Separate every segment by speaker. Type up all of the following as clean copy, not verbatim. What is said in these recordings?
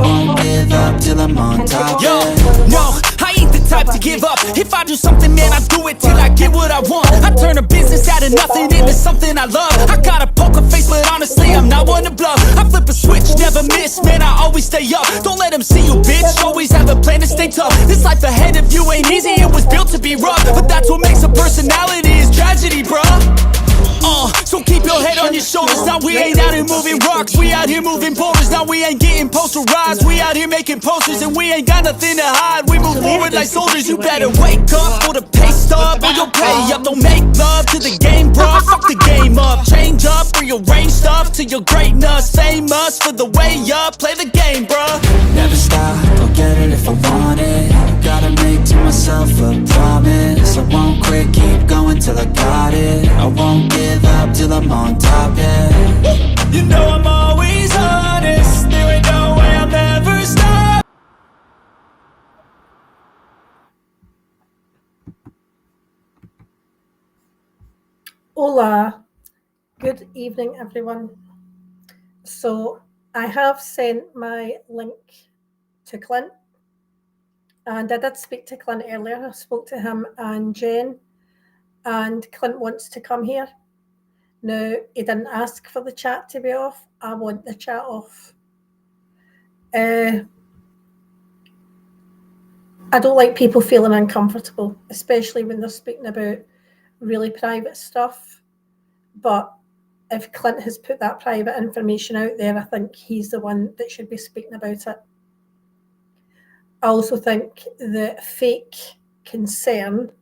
Speaker 1: won't give up till I'm on top.
Speaker 2: Yo, no, I ain't the type to give up. If I do something, man, I do it till I get what I want. I turn a business out of nothing into something I love. I got a poker face, but honestly, I'm not one to bluff. I flip a switch, never miss, man, I always stay up. Don't let them see you, bitch, always have a plan to stay tough. This life ahead of you ain't easy, it was built to be rough. But that's what makes a personality, is tragedy, bruh. So keep your head on your shoulders. Now we ain't out here moving rocks, we out here moving boulders. Now we ain't getting posterized, we out here making posters. And we ain't got nothing to hide, we move forward like soldiers. You better wake up for the pay stub, or you'll pay up. Don't make love to the game, bruh, fuck the game up. Change up, rearrange stuff to your greatness. Famous for the way up, play the game, bruh.
Speaker 1: Never stop, I'll get it if I want it. Gotta make to myself a promise. I won't quit, keep going till I got it. I won't give up till I'm on top, yeah.
Speaker 2: You know I'm always honest, there ain't no way I'll never stop.
Speaker 3: Hola, good evening everyone. So I have sent my link to Clint, and I did speak to Clint earlier. I spoke to him and Jen, and Clint wants to come here. Now, he didn't ask for the chat to be off. I want the chat off. I don't like people feeling uncomfortable, especially when they're speaking about really private stuff. But if Clint has put that private information out there, I think he's the one that should be speaking about it. I also think the fake concern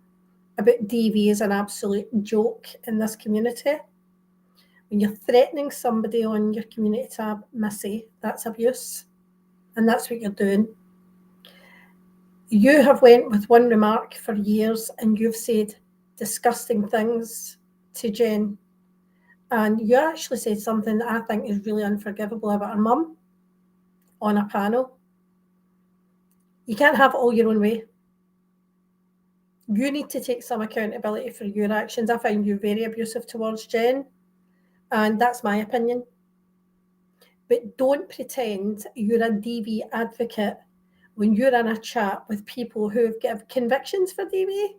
Speaker 3: about DV is an absolute joke in this community. When you're threatening somebody on your community tab, Missy, that's abuse. And that's what you're doing. You have went with one remark for years and you've said disgusting things to Jen. And you actually said something that I think is really unforgivable about her mum on a panel. You can't have it all your own way. You need to take some accountability for your actions. I find you very abusive towards Jen, and that's my opinion. But don't pretend you're a DV advocate when you're in a chat with people who have given convictions for DV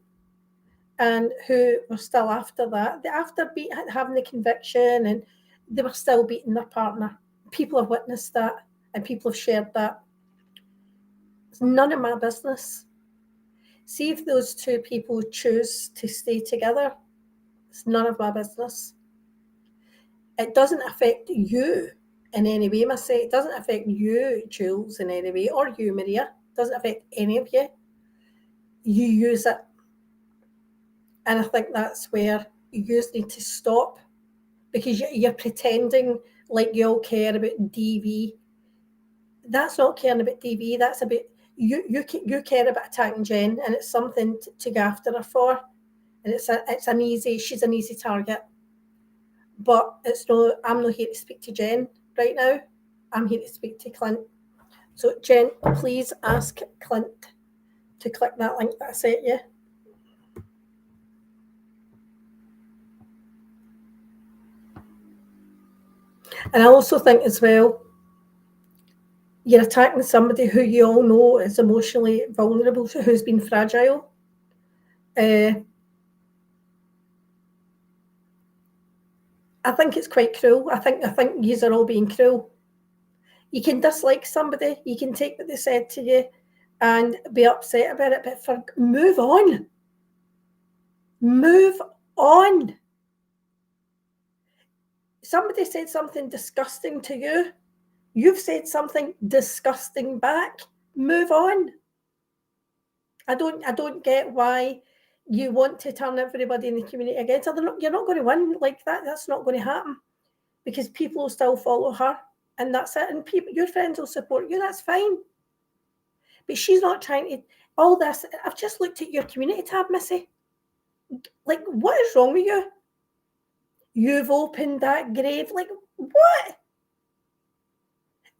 Speaker 3: and who were still after that. After having the conviction, and they were still beating their partner. People have witnessed that and people have shared that. It's none of my business. See if those two people choose to stay together. It's none of my business. It doesn't affect you in any way, Missy. It doesn't affect you, Jules, in any way, or you, Maria. It doesn't affect any of you. You use it. And I think that's where you need to stop, because you're pretending like you all care about DV. That's not caring about DV. That's about you care about attacking Jen, and it's something to go after her for. And she's an easy target. But I'm not here to speak to Jen right now. I'm here to speak to Clint. So Jen, please ask Clint to click that link that I sent you. And I also think as well, you're attacking somebody who you all know is emotionally vulnerable, who's been fragile. I think it's quite cruel. I think yous are all being cruel. You can dislike somebody, you can take what they said to you and be upset about it, but move on. Move on. Somebody said something disgusting to you. You've said something disgusting back. Move on. I don't get why you want to turn everybody in the community against her. You're not going to win like that. That's not going to happen, because people will still follow her, and that's it. And your friends will support you. That's fine. But she's not trying to. All this. I've just looked at your community tab, Missy. Like, what is wrong with you? You've opened that grave. Like, what?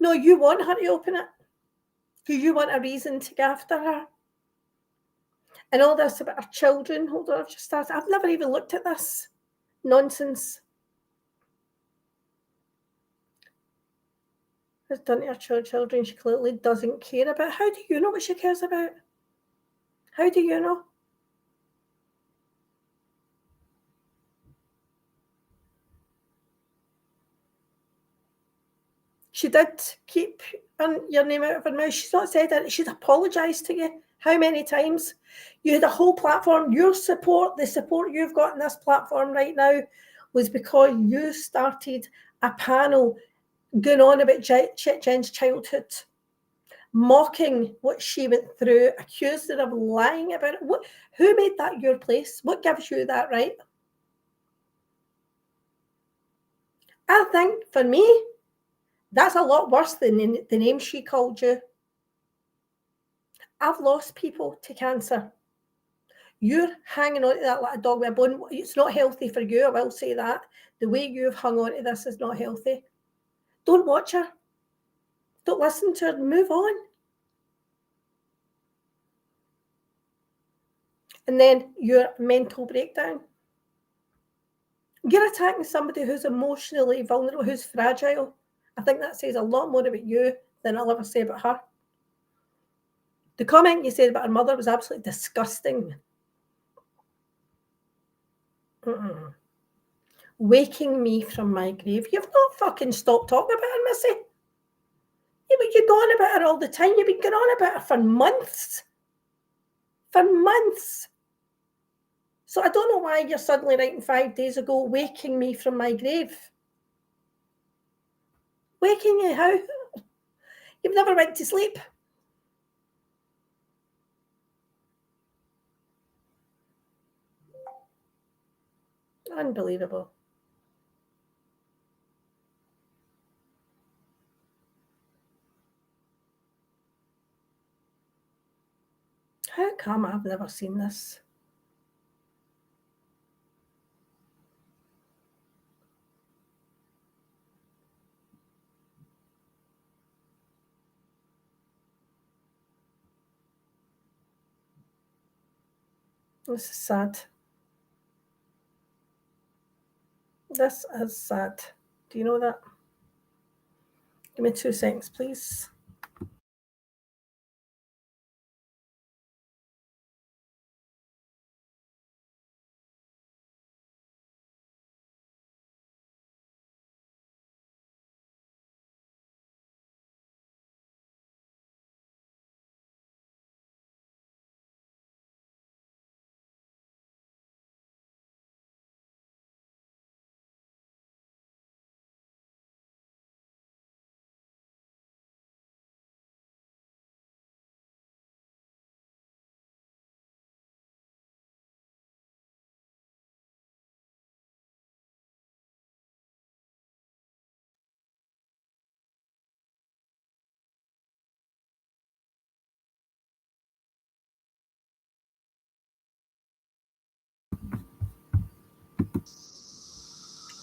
Speaker 3: No, you want her to open it. because you want a reason to go after her. And all this about her children. Hold on, I've just started. I've never even looked at this nonsense. has done to her children she clearly doesn't care about. How do you know what she cares about? How do you know? She did keep your name out of her mouth. She's not said it. She's apologised to you. How many times? You had a whole platform. Your support, the support you've got in this platform right now, was because you started a panel going on about Jen's childhood, mocking what she went through, accused her of lying about it. Who made that your place? What gives you that right? I think for me, that's a lot worse than the name she called you. I've lost people to cancer. You're hanging on to that like a dog with a bone. It's not healthy for you, I will say that. The way you've hung on to this is not healthy. Don't watch her. Don't listen to her. Move on. And then your mental breakdown. You're attacking somebody who's emotionally vulnerable, who's fragile. I think that says a lot more about you than I'll ever say about her. The comment you said about her mother was absolutely disgusting. Waking me from my grave. You've not fucking stopped talking about her, Missy. You've gone about her all the time. You've been going on about her for months. For months. So I don't know why you're suddenly writing 5 days ago, waking me from my grave. Waking you how? You've never went to sleep. Unbelievable. How come I've never seen this? This is sad. This is sad. Do you know that? Give me 2 seconds, please.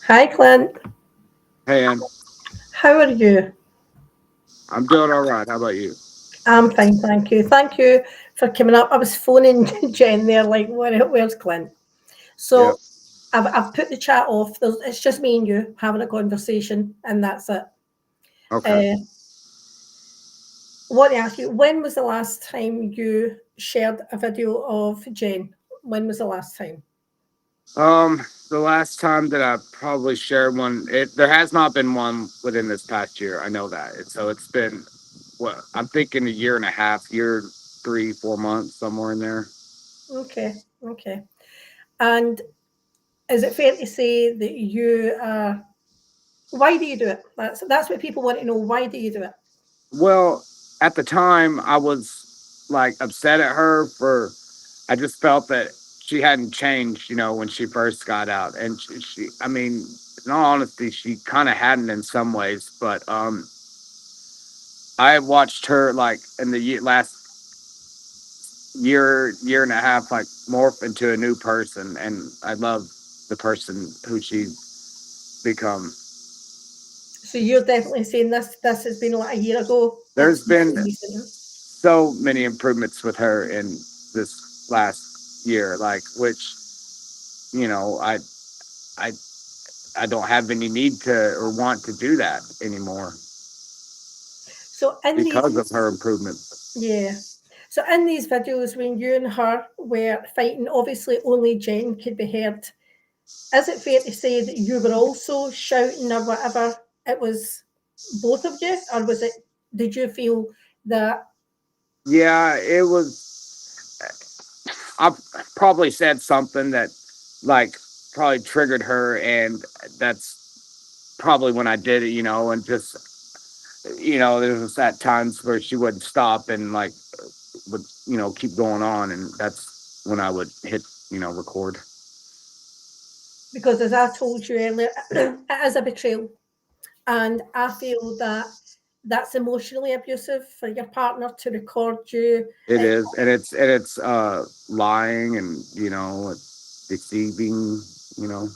Speaker 3: Hi, Clint.
Speaker 4: Hey, Ann.
Speaker 3: How are you?
Speaker 4: I'm doing all right. How about you?
Speaker 3: I'm fine, thank you. Thank you for coming up. I was phoning Jen there, like, where's Clint? So
Speaker 4: Yep.
Speaker 3: I've put the chat off. It's just me and you having a conversation, and that's it.
Speaker 4: Okay.
Speaker 3: Want to ask you, when was the last time you shared a video of Jen? When was the last time?
Speaker 4: The last time that I probably shared one, there has not been one within this past year. I know that. So it's been what I'm thinking a year and a half, year 3-4 months, somewhere in there.
Speaker 3: Okay. And is it fair to say that you why do you do it? That's what people want to know. Why do you do it?
Speaker 4: Well, at the time I was like upset at her for I just felt that she hadn't changed, when she first got out. And I mean, in all honesty, she kind of hadn't in some ways, but I watched her like in the last year and a half, like morph into a new person, and I love the person who she's become.
Speaker 3: So you're definitely saying this has been like a year ago.
Speaker 4: There's
Speaker 3: It's
Speaker 4: been
Speaker 3: recent.
Speaker 4: so many improvements with her in this last year, like which I I don't have any need to or want to do that anymore.
Speaker 3: So in these,
Speaker 4: because of her improvement.
Speaker 3: yeah. So in these videos, when you and her were fighting, obviously only Jen could be heard. Is it fair to say that you were also shouting or whatever? It was both of you, or was it? Did you feel that?
Speaker 4: Yeah, it was. I probably said something that, like, probably triggered her, and that's probably when I did it, and just, there was at times where she wouldn't stop and like would, keep going on, and that's when I would hit, record.
Speaker 3: Because as I told you earlier, it is a betrayal, and I feel that that's emotionally abusive for your partner to record you.
Speaker 4: It
Speaker 3: It,
Speaker 4: is, and it's lying and it's deceiving, you know.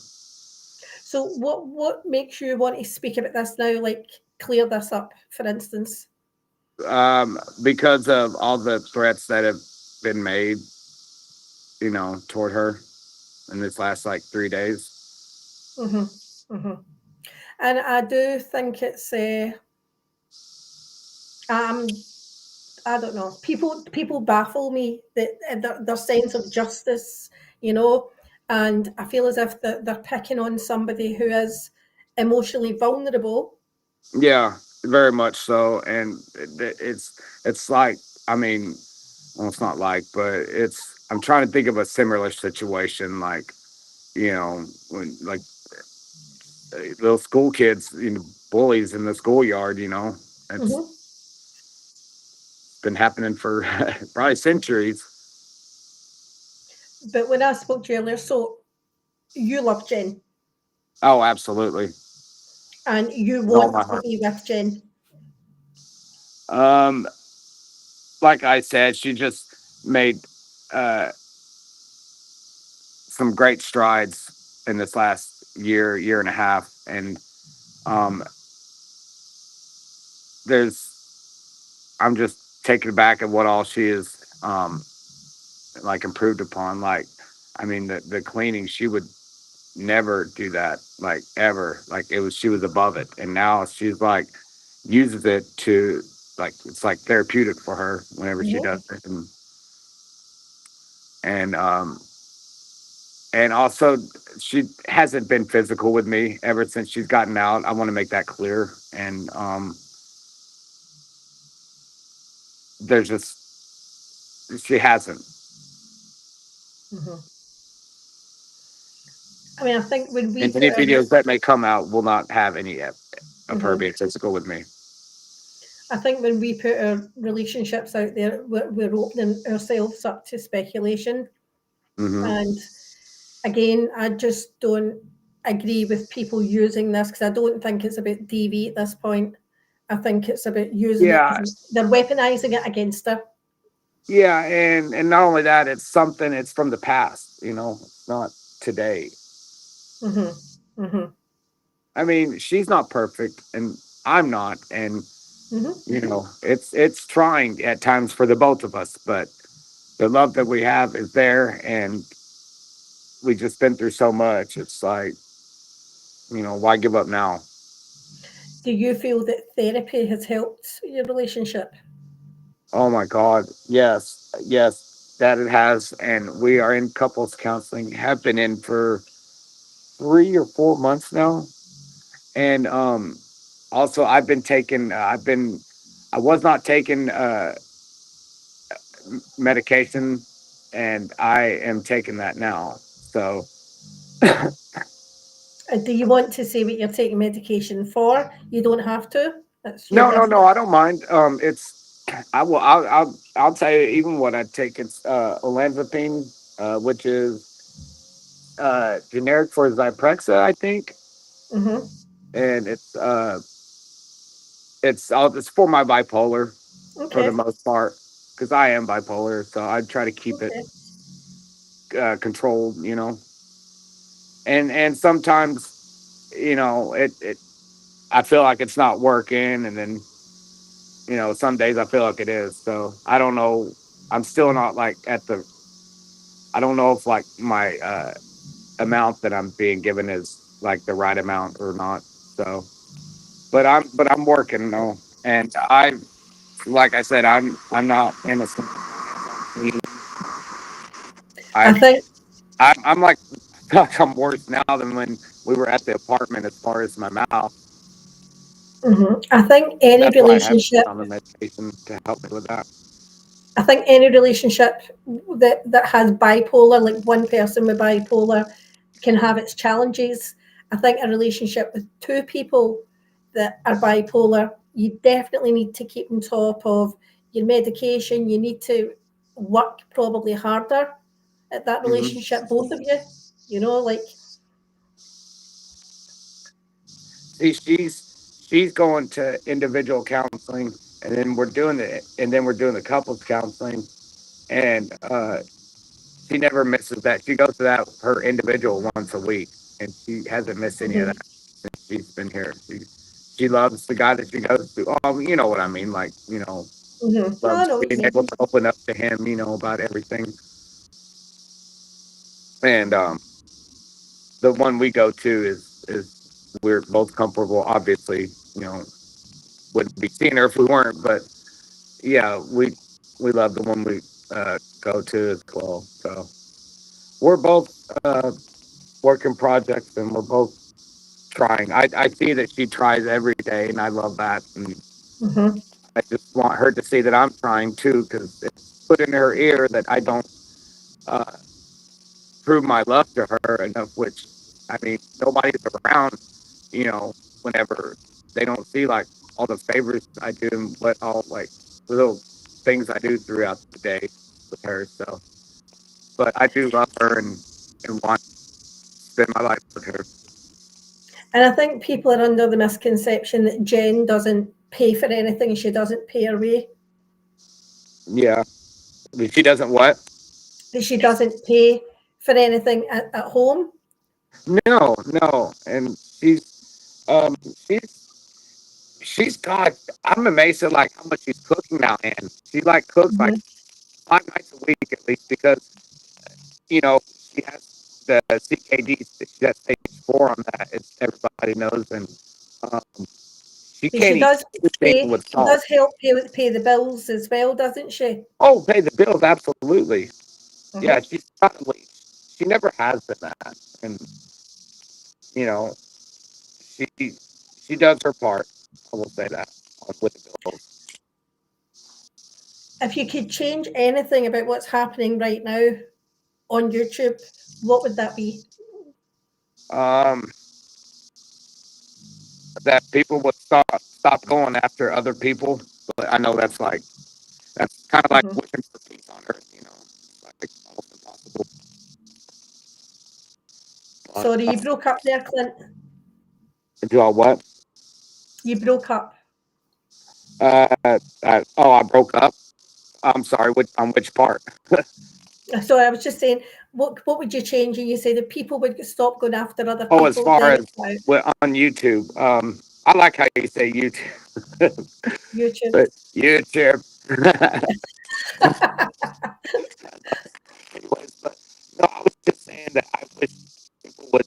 Speaker 3: so what makes you want to speak about this now? Like clear this up, for instance.
Speaker 4: Because of all the threats that have been made, toward her in this last like 3 days.
Speaker 3: Hmm. Hmm. And I do think it's um I don't know. People baffle me that their sense of justice, you know, and I feel as if they're picking on somebody who is emotionally vulnerable.
Speaker 4: Yeah, very much so, and it's like, I mean, well, it's not like, but it's. I'm trying to think of a similar situation, like when like little school kids, bullies in the schoolyard.
Speaker 3: Hmm.
Speaker 4: It's been happening for probably centuries.
Speaker 3: But when I spoke to you earlier, so you love Jen
Speaker 4: Oh, absolutely.
Speaker 3: and you
Speaker 4: With all
Speaker 3: want
Speaker 4: my
Speaker 3: to
Speaker 4: heart.
Speaker 3: be with Jen.
Speaker 4: Um, like I said, she just made uh, some great strides in this last year and a half, and um, I'm just taken aback at what all she is like improved upon. Like, I mean, the cleaning, she would never do that, like ever. Like she was above it, and now she's like uses it to like it's like therapeutic for her whenever she
Speaker 3: Hmm.
Speaker 4: does it, and and also she hasn't been physical with me ever since she's gotten out. I want to make that clear, and there's just she hasn't.
Speaker 3: Hmm. I mean, I think when we
Speaker 4: And
Speaker 3: put
Speaker 4: any
Speaker 3: our,
Speaker 4: videos that may come out will not have any of her
Speaker 3: mhm.
Speaker 4: being physical with me.
Speaker 3: I think when we put our relationships out there, we're opening ourselves up to speculation.
Speaker 4: Hmm.
Speaker 3: And again, I just don't agree with people using this because I don't think it's about DV at this point. I think it's about using it.
Speaker 4: Yeah,
Speaker 3: They're weaponizing it against her.
Speaker 4: yeah, and not only that, it's something. It's from the past. It's not today.
Speaker 3: Hmm. Hmm.
Speaker 4: I mean, she's not perfect, and I'm not, and
Speaker 3: Hmm.
Speaker 4: it's trying at times for the both of us, but the love that we have is there, and we just been through so much. It's like, why give up now?
Speaker 3: Do you feel that therapy has helped your relationship?
Speaker 4: Oh my God, yes, yes, that it has, and we are in couples counseling. Have been in for 3 or 4 months now, and also I've been taking. I was not taking medication, and I am taking that now. So
Speaker 3: Do you want to say what you're taking medication for? You don't have to. That's your
Speaker 4: no, no, no,
Speaker 3: business.
Speaker 4: I don't mind. It's I will. I'll tell you even what I take. It's olanzapine, which is generic for Zyprexa, I think,
Speaker 3: Hmm.
Speaker 4: and it's for my bipolar for the
Speaker 3: Okay.
Speaker 4: most part because I am bipolar, so I try to keep it
Speaker 3: Okay.
Speaker 4: controlled, and sometimes it I feel like it's not working, and then some days I feel like it is. So I don't know. I'm still not like at the. I don't know if like my amount that I'm being given is like the right amount or not. So, but I'm working. No. And like I said, I'm not innocent.
Speaker 3: I
Speaker 4: I,
Speaker 3: think
Speaker 4: I'm like, I feel like I'm worse now than when we were at the apartment as far as my mouth.
Speaker 3: I think any
Speaker 4: That's why I have
Speaker 3: relationship
Speaker 4: on the medication to help me with that.
Speaker 3: I think any relationship that has bipolar, like one person with bipolar, can have its challenges. I think a relationship with two people that are bipolar, you definitely need to keep on top of your medication. You need to work probably harder at that
Speaker 4: Hmm.
Speaker 3: relationship, both of you. You know, like
Speaker 4: See, she's going to individual counseling, and then we're doing the couples counseling, and she never misses that. She goes to that her individual once a week, and she hasn't missed any of
Speaker 3: mhm,
Speaker 4: that since she's been here. She loves the guy that she goes to. You know what I mean? Like,
Speaker 3: No, I
Speaker 4: loves
Speaker 3: know what you
Speaker 4: being able
Speaker 3: mean.
Speaker 4: to open up to him, about everything. And the one we go to is we're both comfortable. Obviously, wouldn't be seeing her if we weren't. But yeah, we love the one we go to as well. So we're both working projects, and we're both trying. I see that she tries every day, and I love that. And
Speaker 3: hmm
Speaker 4: I just want her to see that I'm trying too, because it's put in her ear that I don't uh, prove my love to her enough. Which, I mean, nobody's around, whenever they don't see like all the favors I do and what all like little things I do throughout the day with her. So, but I do love her and want to spend my life with her.
Speaker 3: And I think people are under the misconception that Jen doesn't pay for anything; she doesn't pay her way.
Speaker 4: Yeah, she doesn't what?
Speaker 3: That she doesn't pay for anything at home.
Speaker 4: No, no, and um she's got. I'm amazed at like how much she's cooking now, and she like cooks like
Speaker 3: Mhm.
Speaker 4: 5 nights a week at least because she has the CKD. She has stage 4 on that, as everybody knows, and um, she
Speaker 3: But she
Speaker 4: can't eat
Speaker 3: does
Speaker 4: anything
Speaker 3: pay.
Speaker 4: with
Speaker 3: She
Speaker 4: salt.
Speaker 3: does help pay the bills as well, doesn't she?
Speaker 4: Oh, pay the bills, absolutely. Yeah,
Speaker 3: hmm
Speaker 4: she's probably she never has been that, and you know she she does her part. I will say that with the bills.
Speaker 3: If you could change anything about what's happening right now on YouTube, what would that be?
Speaker 4: Um, that people would stop going after other people, but I know that's kind of like
Speaker 3: hmm
Speaker 4: wishing for peace on Earth. It's like almost impossible. But
Speaker 3: Sorry, you broke up there, Clint.
Speaker 4: do all what?
Speaker 3: You broke up.
Speaker 4: I broke up. I'm sorry. On which part?
Speaker 3: So I was just saying, what would you change? And you say that people would stop going after other
Speaker 4: Oh, as
Speaker 3: people.
Speaker 4: far
Speaker 3: Then
Speaker 4: as
Speaker 3: it's about
Speaker 4: on YouTube. I like how you say YouTube,
Speaker 3: YouTube.
Speaker 4: but YouTube. Anyways, but no, I was just saying that I wish people would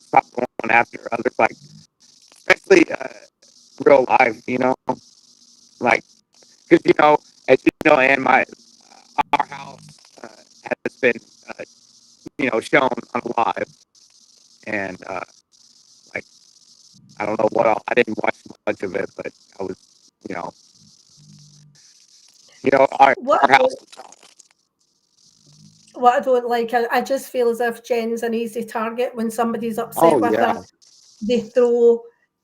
Speaker 4: stop going after others, like especially real life. Like because as you know, and our house has been uh, shown on live, and like I don't know what all, I didn't watch much of it, but I was you know
Speaker 3: What I
Speaker 4: our house
Speaker 3: don't
Speaker 4: was shown.
Speaker 3: what I don't like, I just feel as if Jen's an easy target when somebody's upset
Speaker 4: Oh
Speaker 3: with
Speaker 4: yeah.
Speaker 3: her. They throw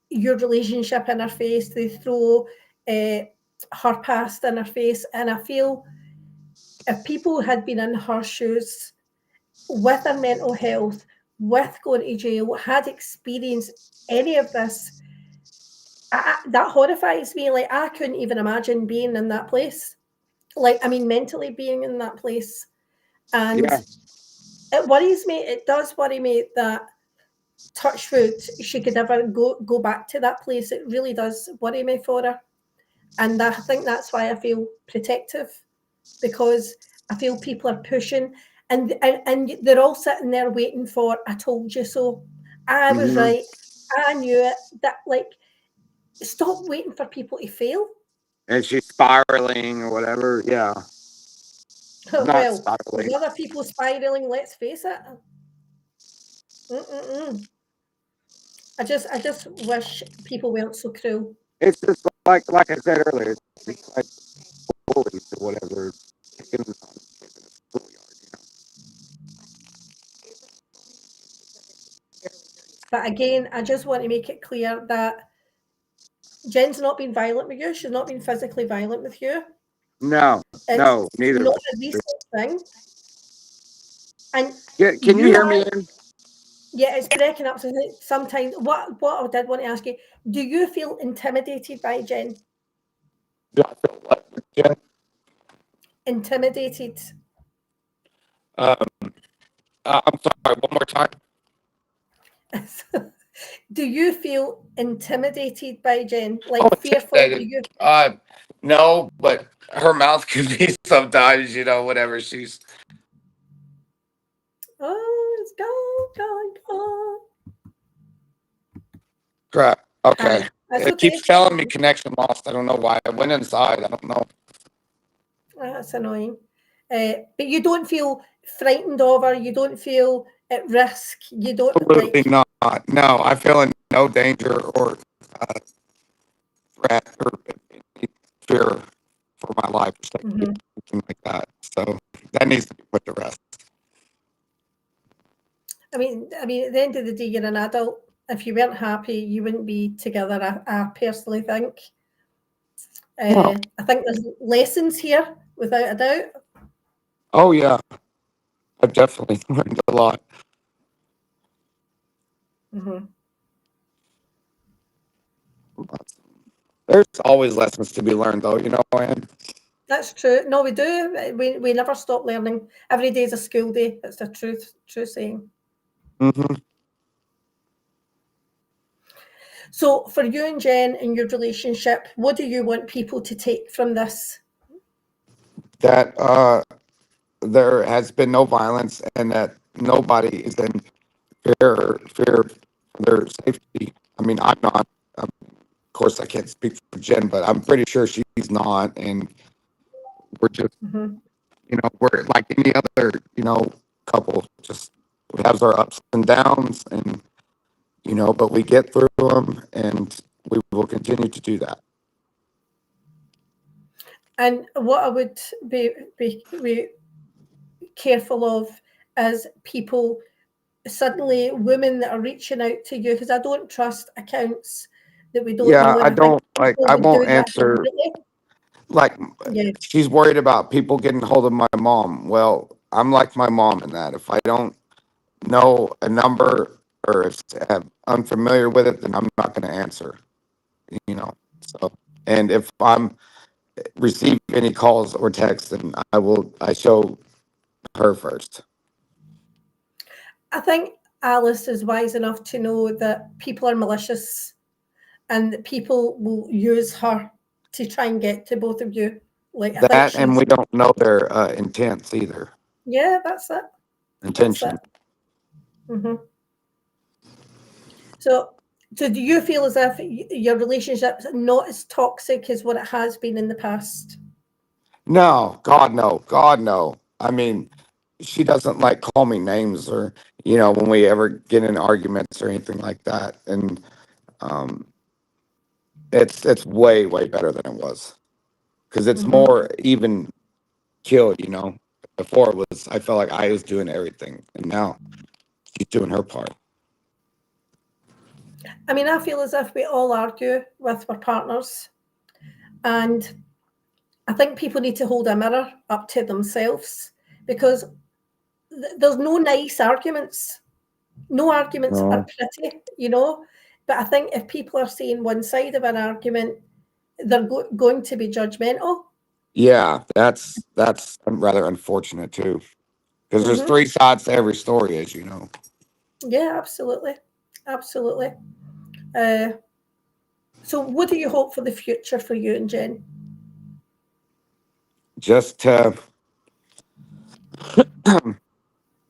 Speaker 3: your relationship in her face. They throw uh, her past in her face. And I feel if people had been in her shoes with their mental health, with going to jail, had experienced any of this, that horrifies me. Like, I couldn't even imagine being in that place. Like, I mean, mentally being in that place. And
Speaker 4: Yeah.
Speaker 3: it worries me. It does worry me that touch wood she could ever go back to that place. It really does worry me for her. And I think that's why I feel protective, because I feel people are pushing and they're all sitting there waiting for "I told you so." I was
Speaker 4: Hmm.
Speaker 3: right. I knew it. That, like, stop waiting for people to fail.
Speaker 4: And she's spiraling or whatever. Yeah. Not
Speaker 3: Well,
Speaker 4: spiraling.
Speaker 3: with other people spiraling, let's face it. Mm-mm-mm. I just wish people weren't so cruel.
Speaker 4: It's just like I said earlier, it's just like bullies or whatever. Picking on kids in a schoolyard, you know.
Speaker 3: But again, I just want to make it clear that Jen's not been violent with you. She's not been physically violent with you.
Speaker 4: No,
Speaker 3: It's
Speaker 4: no, neither of
Speaker 3: not
Speaker 4: us.
Speaker 3: a recent thing. And
Speaker 4: Can you
Speaker 3: you
Speaker 4: hear
Speaker 3: are,
Speaker 4: me? In?
Speaker 3: yeah, it's breaking up. So sometimes, what I did want to ask you, do you feel intimidated by Jen?
Speaker 4: Do I feel what, Jen?
Speaker 3: Intimidated?
Speaker 4: Um, I'm sorry. One more time.
Speaker 3: Do you feel intimidated by Jen?
Speaker 4: Oh,
Speaker 3: Like fearful? Do
Speaker 4: intimidated.
Speaker 3: you?
Speaker 4: No, but her mouth can be sometimes. You know, whatever she's.
Speaker 3: Oh, it's gone.
Speaker 4: Crap. Okay.
Speaker 3: That's
Speaker 4: It
Speaker 3: okay.
Speaker 4: keeps telling me connection lost. I don't know why. I went inside. I don't know.
Speaker 3: That's annoying. But you don't feel frightened of her. You don't feel at risk. You don't
Speaker 4: Absolutely
Speaker 3: like.
Speaker 4: not. No, I feel in no danger or uh, threat or any fear for my life or
Speaker 3: Mhm.
Speaker 4: something like that. So that needs to be put to rest.
Speaker 3: I mean, at the end of the day, you're an adult. If you weren't happy, you wouldn't be together. I personally think.
Speaker 4: No.
Speaker 3: I think there's lessons here, without a doubt.
Speaker 4: Oh yeah, I've definitely learned a lot.
Speaker 3: Hmm.
Speaker 4: There's always lessons to be learned, though. You know, and
Speaker 3: That's true. No, we do. We never stop learning. Every day is a school day. It's a true saying.
Speaker 4: hmm
Speaker 3: So, for you and Jen in your relationship, what do you want people to take from this?
Speaker 4: that there has been no violence and that nobody is in fear for their safety. I mean, I'm not. Of course, I can't speak for Jen, but I'm pretty sure she's not. And we're just,
Speaker 3: Hmm.
Speaker 4: we're like any other, couple. Just we have our ups and downs, and but we get through them, and we will continue to do that.
Speaker 3: And what I would be careful of is people suddenly women that are reaching out to you, because I don't trust accounts that we don't
Speaker 4: Yeah,
Speaker 3: know, and
Speaker 4: I
Speaker 3: I think
Speaker 4: don't like.
Speaker 3: people
Speaker 4: I
Speaker 3: would
Speaker 4: won't
Speaker 3: do that
Speaker 4: answer.
Speaker 3: deliberately.
Speaker 4: Like,
Speaker 3: Yeah.
Speaker 4: she's worried about people getting hold of my mom. Well, I'm like my mom in that. If I don't know a number or if I'm unfamiliar with it, then I'm not going to answer. You know. So, and if I'm receive any calls or texts, then I show her first.
Speaker 3: I think Alice is wise enough to know that people are malicious and that people will use her to try and get to both of you. Like, I think
Speaker 4: That, and
Speaker 3: she's,
Speaker 4: we don't know their intents either.
Speaker 3: yeah, that's it. That's it.
Speaker 4: Intention.
Speaker 3: Hmm. So, so do you feel as if your relationship's not as toxic as what it has been in the past?
Speaker 4: No, God, no, God, no. I mean, she doesn't like call me names or when we ever get in arguments or anything like that. And um, it's way better than it was because it's
Speaker 3: Hmm.
Speaker 4: more even killed. Before it was, I felt like I was doing everything, and now she's doing her part.
Speaker 3: I mean, I feel as if we all argue with our partners, and I think people need to hold a mirror up to themselves, because there's no nice arguments. No arguments are
Speaker 4: No.
Speaker 3: pretty. But I think if people are seeing one side of an argument, they're going to be judgmental.
Speaker 4: Yeah, that's rather unfortunate too, because there's
Speaker 3: Hmm.
Speaker 4: three sides to every story, as you know.
Speaker 3: Yeah, absolutely. Absolutely. Uh, so, what do you hope for the future for you and Jen?
Speaker 4: Just to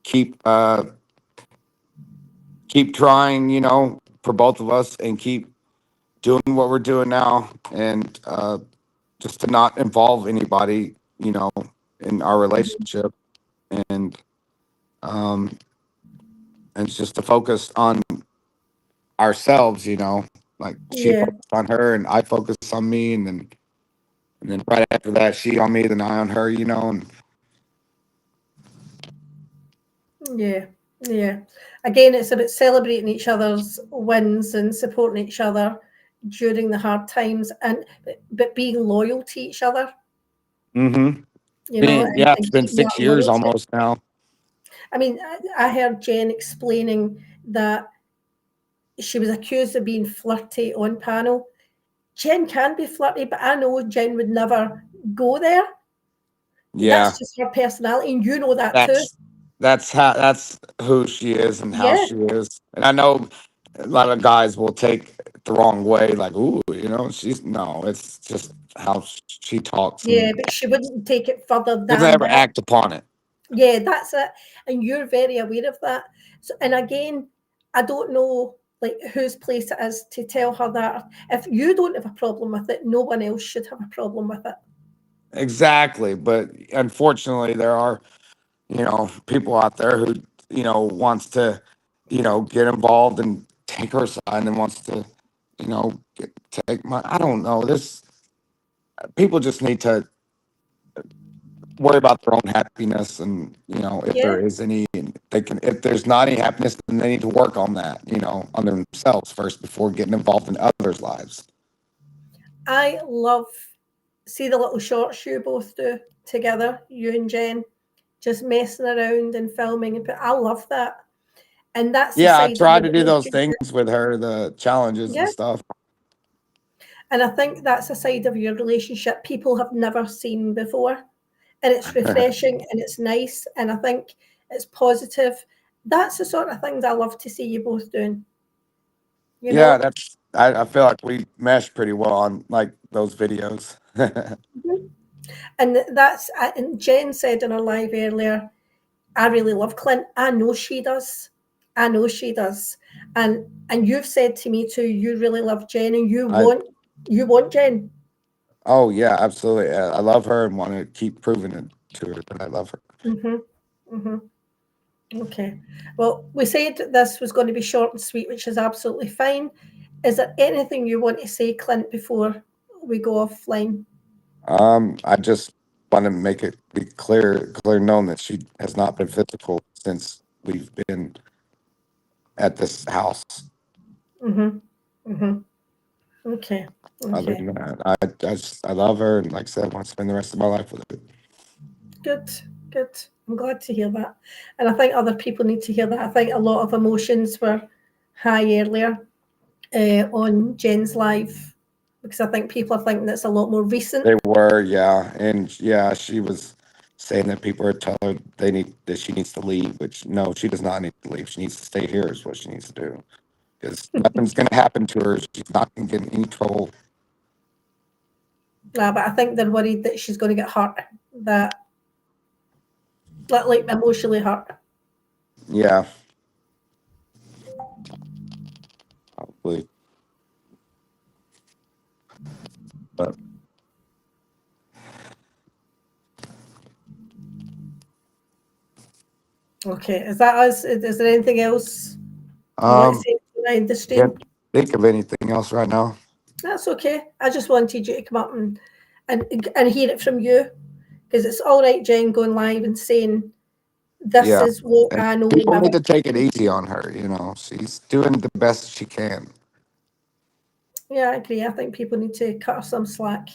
Speaker 4: keep keep trying, for both of us, and keep doing what we're doing now, and just to not involve anybody, in our
Speaker 3: Mhm.
Speaker 4: relationship, and um, and it's just to focus on ourselves. Like she
Speaker 3: Yeah,
Speaker 4: focused on her, and I focused on me, and then right after that, she on me, then I on her. And
Speaker 3: yeah, yeah. Again, it's about celebrating each other's wins and supporting each other during the hard times, and but being loyal to each other,
Speaker 4: mm-hmm. Yeah,
Speaker 3: and
Speaker 4: it's been
Speaker 3: keeping that
Speaker 4: 6 years
Speaker 3: loyalty.
Speaker 4: almost now.
Speaker 3: I mean, I heard Jen explaining that she was accused of being flirty on panel. Jen can be flirty, but I know Jen would never go there.
Speaker 4: Yeah,
Speaker 3: That's just her personality, and you know that too.
Speaker 4: that's that's who she is and how
Speaker 3: Yeah,
Speaker 4: she is. And I know a lot of guys will take it the wrong way, like, ooh, she's no, it's just how she talks and
Speaker 3: yeah, but she wouldn't take it further
Speaker 4: doesn't
Speaker 3: than
Speaker 4: ever
Speaker 3: that.
Speaker 4: act upon it.
Speaker 3: Yeah, that's it. And you're very aware of that. So, and again, I don't know like whose place it is to tell her that. If you don't have a problem with it, no one else should have a problem with it.
Speaker 4: Exactly. But unfortunately there are, people out there who, wants to, get involved and take her side and wants to, take my I don't know. This people just need to worry about their own happiness, and if
Speaker 3: Yeah,
Speaker 4: there is any, and they can, if there's not any happiness, then they need to work on that, on themselves first before getting involved in others' lives.
Speaker 3: I love see the little shorts you both do together, you and Jen, just messing around and filming. And I love that. And that's the
Speaker 4: Yeah, I
Speaker 3: side of
Speaker 4: try
Speaker 3: your
Speaker 4: to do those things
Speaker 3: relationship.
Speaker 4: with her, the challenges and
Speaker 3: Yeah.
Speaker 4: stuff.
Speaker 3: And I think that's a side of your relationship people have never seen before. And it's refreshing and it's nice. And I think it's positive. That's the sort of things I love to see you both doing, you
Speaker 4: Yeah,
Speaker 3: know?
Speaker 4: that's I feel like we mesh pretty well on like those videos.
Speaker 3: Mhm. And that's, and Jen said in her live earlier, I really love Clint. I know she does. I know she does. And you've said to me too, you really love Jen and
Speaker 4: I
Speaker 3: you want Jen.
Speaker 4: Oh yeah, absolutely. I love her and want to keep proving it to her that I love her.
Speaker 3: Hmm. Hmm. Okay. Well, we said this was going to be short and sweet, which is absolutely fine. Is there anything you want to say, Clint, before we go offline?
Speaker 4: I just want to make it be clear known that she has not been physical since we've been at this house.
Speaker 3: Mm-hmm. Mm-hmm. Okay.
Speaker 4: Other
Speaker 3: Okay.
Speaker 4: than that, I love her, and like I said, I want to spend the rest of my life with her.
Speaker 3: Good. Good. I'm glad to hear that. And I think other people need to hear that. I think a lot of emotions were high earlier on Jen's live because I think people are thinking it's a lot more recent.
Speaker 4: They were, yeah, and yeah, she was saying that people are telling her that she needs to leave, which no, she does not need to leave. She needs to stay here. Is what she needs to do, because nothing's going to happen to her. She's not going to get in any trouble.
Speaker 3: But I think they're worried that she's going to get hurt, that like emotionally hurt.
Speaker 4: Yeah, probably. But
Speaker 3: Okay, is that us? Is there anything else you want to
Speaker 4: um,
Speaker 3: say behind the
Speaker 4: can't
Speaker 3: stream?
Speaker 4: think of anything else right now.
Speaker 3: That's okay. I just wanted you to come up and and hear it from you because it's all right, Jen, going live and saying this
Speaker 4: Yeah,
Speaker 3: is what
Speaker 4: and
Speaker 3: I know in
Speaker 4: people
Speaker 3: my
Speaker 4: need to
Speaker 3: life.
Speaker 4: take it easy on her. She's doing the best she can.
Speaker 3: Yeah, I agree. I think people need to cut her some slack.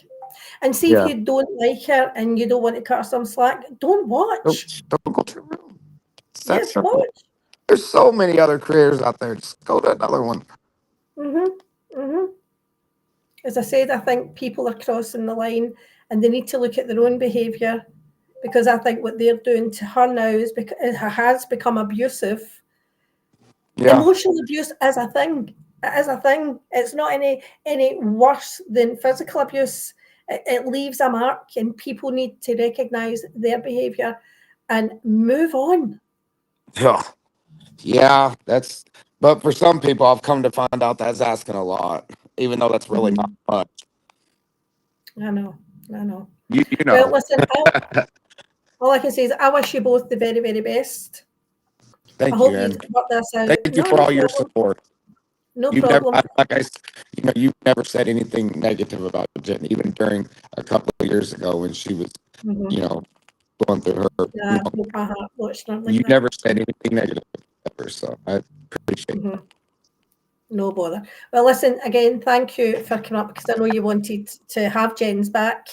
Speaker 3: And see if
Speaker 4: Yeah,
Speaker 3: you don't like her and you don't want to cut her some slack, don't
Speaker 4: don't,
Speaker 3: watch.
Speaker 4: don't go to the room. It's that
Speaker 3: Yes,
Speaker 4: simple.
Speaker 3: watch.
Speaker 4: There's so many other creators out there. Just go to another one.
Speaker 3: Mm-hmm. Mm-hmm. As I said, I think people are crossing the line and they need to look at their own behaviour because I think what they're doing to her now is because it has become abusive.
Speaker 4: Yeah,
Speaker 3: Emotional abuse is a thing. It is a thing. It's not any worse than physical abuse. It leaves a mark, and people need to recognise their behaviour and move on.
Speaker 4: yeah, yeah. But for some people, I've come to find out that's asking a lot. even though that's really not much.
Speaker 3: I know.
Speaker 4: You
Speaker 3: Well,
Speaker 4: know.
Speaker 3: listen, all I can say is I wish you both the very, very best. I
Speaker 4: Thank
Speaker 3: hope
Speaker 4: you,
Speaker 3: you
Speaker 4: and
Speaker 3: can work this out.
Speaker 4: thank you
Speaker 3: No,
Speaker 4: for
Speaker 3: no
Speaker 4: all your
Speaker 3: problem.
Speaker 4: support.
Speaker 3: No
Speaker 4: You've never,
Speaker 3: problem.
Speaker 4: like I, you know, you've never said anything negative about Jen, even during a couple of years ago when she was,
Speaker 3: Mhm.
Speaker 4: you know, going through her.
Speaker 3: Yeah, broke my heart watching her like
Speaker 4: You
Speaker 3: that.
Speaker 4: never said anything negative ever, so I appreciate it.
Speaker 3: Mhm. No bother. Well, listen, again, thank you for coming up because I know you wanted to have Jen's back,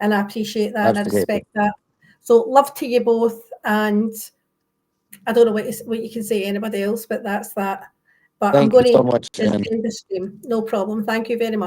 Speaker 3: and I appreciate that and I
Speaker 4: Absolutely.
Speaker 3: respect that. So, love to you both, and I don't know what you can say to anybody else, but that's that. But I'm
Speaker 4: Thank you
Speaker 3: going
Speaker 4: so
Speaker 3: to
Speaker 4: much,
Speaker 3: just
Speaker 4: Jen.
Speaker 3: end the stream. No problem. Thank you very much.